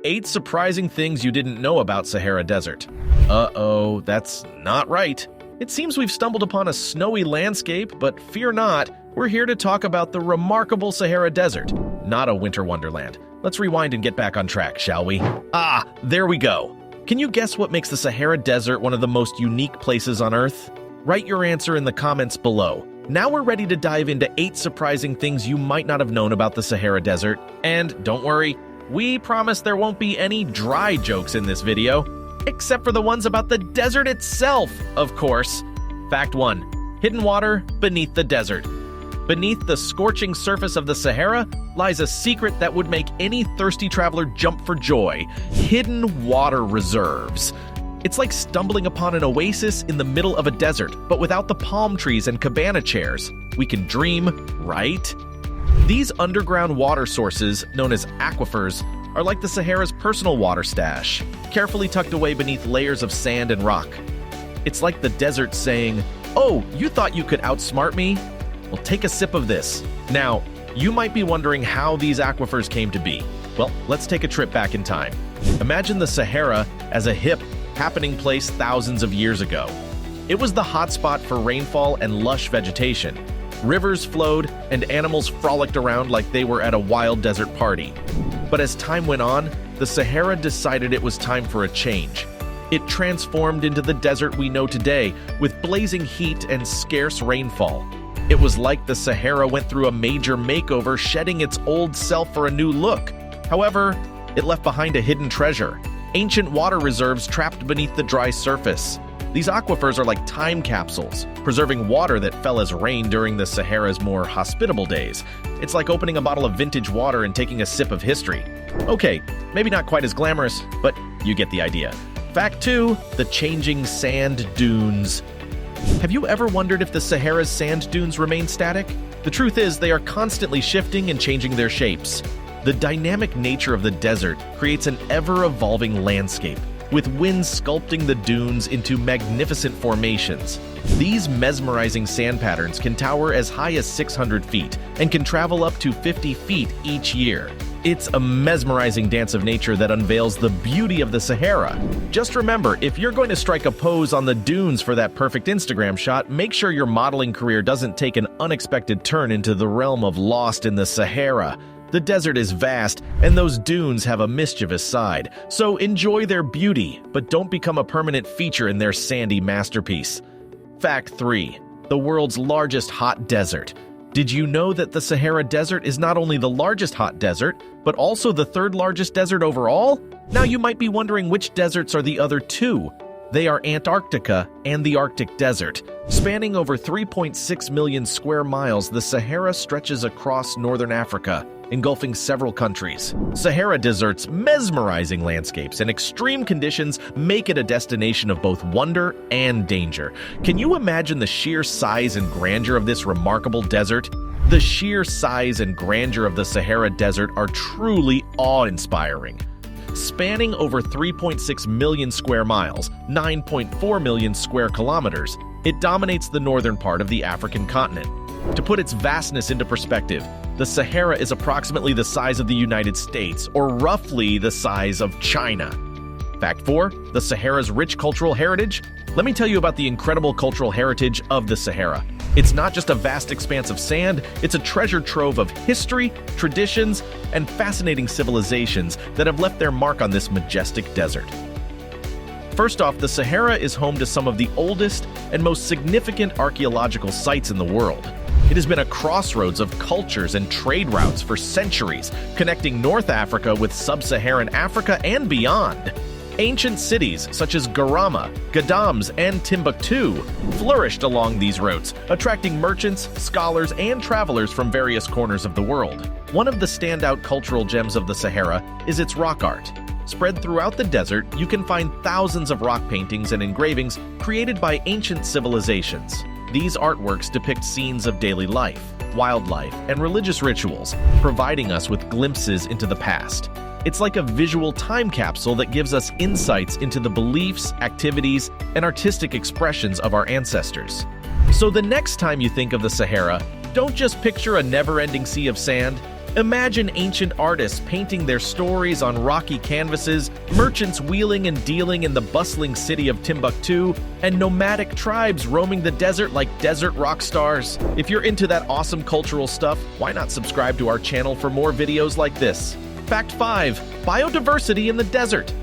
8 surprising things you didn't know about Sahara Desert. Uh-oh, that's not right. It seems we've stumbled upon a snowy landscape, but fear not, we're here to talk about the remarkable Sahara Desert, not a winter wonderland. Let's rewind and get back on track, shall we? Ah, there we go. Can you guess what makes the Sahara Desert one of the most unique places on Earth? Write your answer in the comments below. Now we're ready to dive into 8 surprising things you might not have known about the Sahara Desert. And don't worry, we promise there won't be any dry jokes in this video, except for the ones about the desert itself, of course. Fact 1. Hidden water beneath the desert. Beneath the scorching surface of the Sahara lies a secret that would make any thirsty traveler jump for joy: hidden water reserves. It's like stumbling upon an oasis in the middle of a desert, but without the palm trees and cabana chairs. We can dream, right? These underground water sources, known as aquifers, are like the Sahara's personal water stash, carefully tucked away beneath layers of sand and rock. It's like the desert saying, "Oh, you thought you could outsmart me? Well, take a sip of this." Now, you might be wondering how these aquifers came to be. Well, let's take a trip back in time. Imagine the Sahara as a hip, happening place thousands of years ago. It was the hotspot for rainfall and lush vegetation. Rivers flowed and animals frolicked around like they were at a wild desert party. But as time went on, the Sahara decided it was time for a change. It transformed into the desert we know today, with blazing heat and scarce rainfall. It was like the Sahara went through a major makeover, shedding its old self for a new look. However, it left behind a hidden treasure: ancient water reserves trapped beneath the dry surface. These aquifers are like time capsules, preserving water that fell as rain during the Sahara's more hospitable days. It's like opening a bottle of vintage water and taking a sip of history. Okay, maybe not quite as glamorous, but you get the idea. Fact 2, the changing sand dunes. Have you ever wondered if the Sahara's sand dunes remain static? The truth is, they are constantly shifting and changing their shapes. The dynamic nature of the desert creates an ever-evolving landscape, with winds sculpting the dunes into magnificent formations. These mesmerizing sand patterns can tower as high as 600 feet and can travel up to 50 feet each year. It's a mesmerizing dance of nature that unveils the beauty of the Sahara. Just remember, if you're going to strike a pose on the dunes for that perfect Instagram shot, make sure your modeling career doesn't take an unexpected turn into the realm of Lost in the Sahara. The desert is vast, and those dunes have a mischievous side, so enjoy their beauty, but don't become a permanent feature in their sandy masterpiece. Fact 3. The world's largest hot desert. Did you know that the Sahara Desert is not only the largest hot desert, but also the 3rd largest desert overall? Now you might be wondering which deserts are the other 2. They are Antarctica and the Arctic Desert. Spanning over 3.6 million square miles, the Sahara stretches across northern Africa, engulfing several countries. Sahara Desert's mesmerizing landscapes and extreme conditions make it a destination of both wonder and danger. Can you imagine the sheer size and grandeur of this remarkable desert? The sheer size and grandeur of the Sahara Desert are truly awe-inspiring. Spanning over 3.6 million square miles, 9.4 million square kilometers, it dominates the northern part of the African continent. To put its vastness into perspective, the Sahara is approximately the size of the United States, or roughly the size of China. Fact 4, the Sahara's rich cultural heritage. Let me tell you about the incredible cultural heritage of the Sahara. It's not just a vast expanse of sand, it's a treasure trove of history, traditions, and fascinating civilizations that have left their mark on this majestic desert. First off, the Sahara is home to some of the oldest and most significant archaeological sites in the world. It has been a crossroads of cultures and trade routes for centuries, connecting North Africa with sub-Saharan Africa and beyond. Ancient cities such as Garama, Gadams, and Timbuktu flourished along these routes, attracting merchants, scholars, and travelers from various corners of the world. One of the standout cultural gems of the Sahara is its rock art. Spread throughout the desert, you can find thousands of rock paintings and engravings created by ancient civilizations. These artworks depict scenes of daily life, wildlife, and religious rituals, providing us with glimpses into the past. It's like a visual time capsule that gives us insights into the beliefs, activities, and artistic expressions of our ancestors. So the next time you think of the Sahara, don't just picture a never-ending sea of sand. Imagine ancient artists painting their stories on rocky canvases, merchants wheeling and dealing in the bustling city of Timbuktu, and nomadic tribes roaming the desert like desert rock stars. If you're into that awesome cultural stuff, why not subscribe to our channel for more videos like this? Fact 5. Biodiversity in the desert.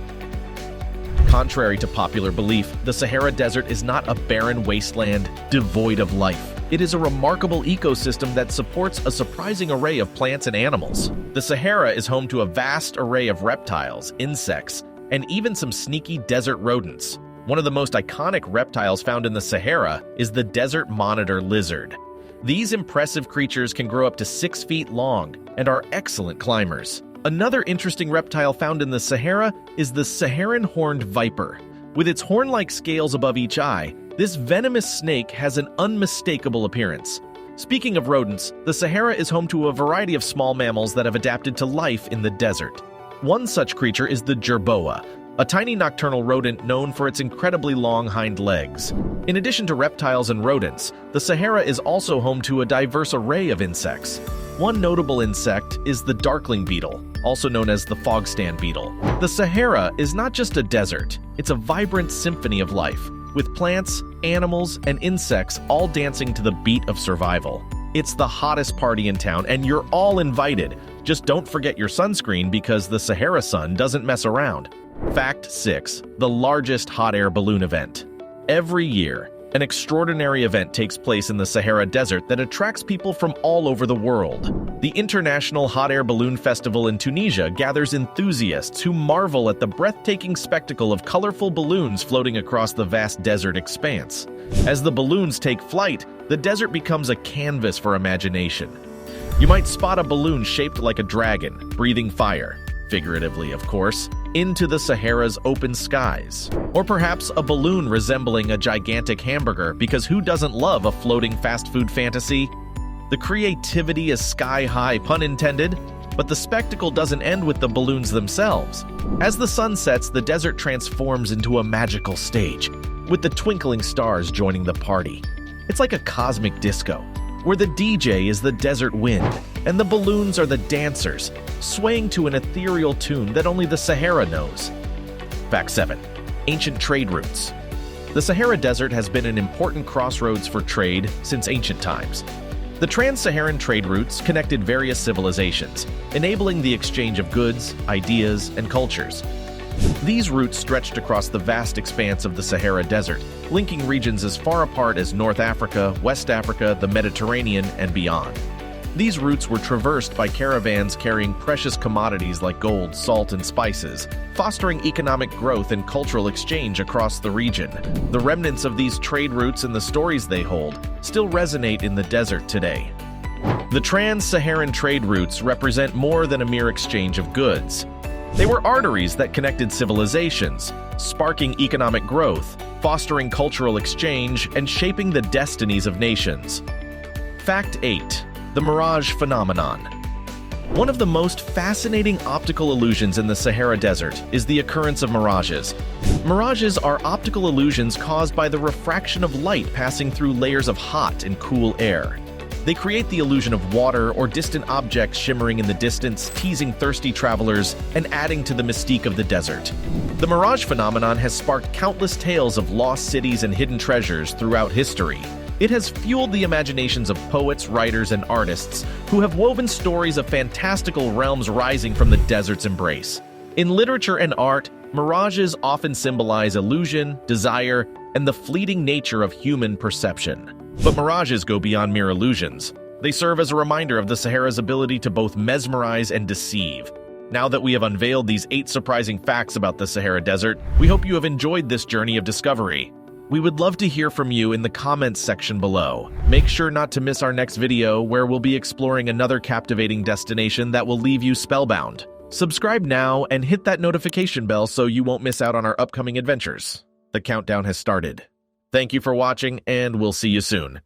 Contrary to popular belief, the Sahara Desert is not a barren wasteland devoid of life. It is a remarkable ecosystem that supports a surprising array of plants and animals. The Sahara is home to a vast array of reptiles, insects, and even some sneaky desert rodents. One of the most iconic reptiles found in the Sahara is the desert monitor lizard. These impressive creatures can grow up to 6 feet long and are excellent climbers. Another interesting reptile found in the Sahara is the Saharan horned viper. With its horn-like scales above each eye, this venomous snake has an unmistakable appearance. Speaking of rodents, the Sahara is home to a variety of small mammals that have adapted to life in the desert. One such creature is the jerboa, a tiny nocturnal rodent known for its incredibly long hind legs. In addition to reptiles and rodents, the Sahara is also home to a diverse array of insects. One notable insect is the darkling beetle, also known as the fogstand beetle. The Sahara is not just a desert, it's a vibrant symphony of life, with plants, animals, and insects all dancing to the beat of survival. It's the hottest party in town, and you're all invited. Just don't forget your sunscreen because the Sahara sun doesn't mess around. Fact 6. The largest hot air balloon event. Every year, an extraordinary event takes place in the Sahara Desert that attracts people from all over the world. The International Hot Air Balloon Festival in Tunisia gathers enthusiasts who marvel at the breathtaking spectacle of colorful balloons floating across the vast desert expanse. As the balloons take flight, the desert becomes a canvas for imagination. You might spot a balloon shaped like a dragon, breathing fire, figuratively of course, into the Sahara's open skies. Or perhaps a balloon resembling a gigantic hamburger, because who doesn't love a floating fast food fantasy? The creativity is sky high, pun intended, but the spectacle doesn't end with the balloons themselves. As the sun sets, the desert transforms into a magical stage, with the twinkling stars joining the party. It's like a cosmic disco, where the DJ is the desert wind, and the balloons are the dancers, swaying to an ethereal tune that only the Sahara knows. Fact 7. Ancient trade routes. The Sahara Desert has been an important crossroads for trade since ancient times. The trans-Saharan trade routes connected various civilizations, enabling the exchange of goods, ideas, and cultures. These routes stretched across the vast expanse of the Sahara Desert, linking regions as far apart as North Africa, West Africa, the Mediterranean, and beyond. These routes were traversed by caravans carrying precious commodities like gold, salt, and spices, fostering economic growth and cultural exchange across the region. The remnants of these trade routes and the stories they hold still resonate in the desert today. The trans-Saharan trade routes represent more than a mere exchange of goods. They were arteries that connected civilizations, sparking economic growth, fostering cultural exchange, and shaping the destinies of nations. Fact 8. The Mirage Phenomenon. One of the most fascinating optical illusions in the Sahara Desert is the occurrence of mirages. Mirages are optical illusions caused by the refraction of light passing through layers of hot and cool air. They create the illusion of water or distant objects shimmering in the distance, teasing thirsty travelers and adding to the mystique of the desert. The Mirage Phenomenon has sparked countless tales of lost cities and hidden treasures throughout history. It has fueled the imaginations of poets, writers, and artists who have woven stories of fantastical realms rising from the desert's embrace. In literature and art, mirages often symbolize illusion, desire, and the fleeting nature of human perception. But mirages go beyond mere illusions. They serve as a reminder of the Sahara's ability to both mesmerize and deceive. Now that we have unveiled these 8 surprising facts about the Sahara Desert, we hope you have enjoyed this journey of discovery. We would love to hear from you in the comments section below. Make sure not to miss our next video where we'll be exploring another captivating destination that will leave you spellbound. Subscribe now and hit that notification bell so you won't miss out on our upcoming adventures. The countdown has started. Thank you for watching, and we'll see you soon.